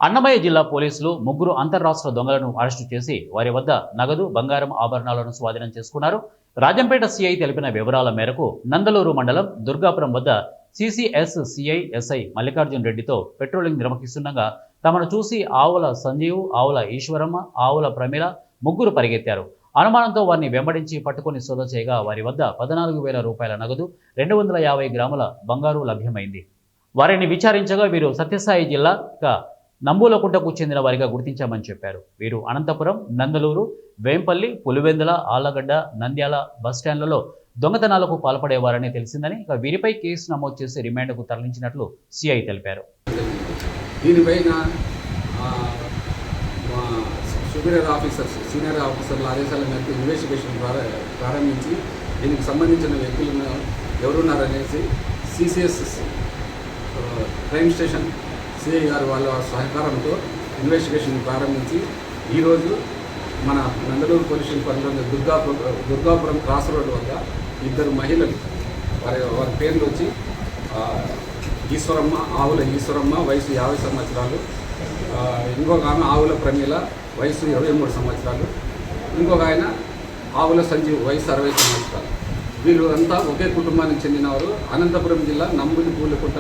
అన్నమయ్య జిల్లా పోలీసులు ముగ్గురు అంతర్రాష్ట్ర దొంగలను అరెస్టు చేసి వారి వద్ద నగదు బంగారం ఆభరణాలను స్వాధీనం చేసుకున్నారు. రాజంపేట సిఐ తెలిపిన వివరాల మేరకు నందలూరు మండలం దుర్గాపురం వద్ద సిసిఎస్ సిఐ ఎస్ఐ మల్లికార్జున్ రెడ్డితో పెట్రోలింగ్ నిర్వహిస్తుండగా తమను చూసి ఆవుల సంజీవ్, ఆవుల ఈశ్వరమ్మ, ఆవుల ప్రమిళ ముగ్గురు పరిగెత్తారు. అనుమానంతో వారిని వెంబడించి పట్టుకుని సోద చేయగా వారి వద్ద 14,000 రూపాయల నగదు, 250 గ్రాముల బంగారు లభ్యమైంది. వారిని విచారించగా వీరు సత్యసాయి జిల్లా నంబూలకుంటకు చెందిన వారిగా గుర్తించామని చెప్పారు. వీరు అనంతపురం, నందలూరు, వేంపల్లి, పులివెందుల, ఆళ్లగడ్డ, నంద్యాల బస్టాండ్లలో దొంగతనాలకు పాల్పడేవారని తెలిసిందని, వీరిపై కేసు నమోదు చేసి రిమాండ్కు తరలించినట్లు సిఐ తెలిపారు. దీనిపైన సీనియర్ ఆఫీసర్ల ఆదేశాల మేరకు ఇన్వెస్టిగేషన్ ప్రారంభించి దీనికి సంబంధించిన వ్యక్తులను ఎవరున్నారనేసి సిసిఎస్ క్రైమ్ స్టేషన్ సిఐ గారు వాళ్ళ సహకారంతో ఇన్వెస్టిగేషన్ ప్రారంభించి ఈరోజు మన నందలూరు పోలీస్ స్టేషన్ పరిధిలోని దుర్గాపురం క్రాస్ రోడ్ వద్ద ఇద్దరు మహిళలు వారి పేర్లు వచ్చి ఈశ్వరమ్మ, ఆవుల ఈశ్వరమ్మ వయసు 50 సంవత్సరాలు, ఇంకొక ఆమె ఆవుల ప్రమీల వయసు 23 సంవత్సరాలు, ఇంకొక ఆయన ఆవుల సంజీవ్ వయసు 60 సంవత్సరాలు. వీరు అంతా ఒకే కుటుంబానికి చెందినవారు. అనంతపురం జిల్లా నంబూలకుంట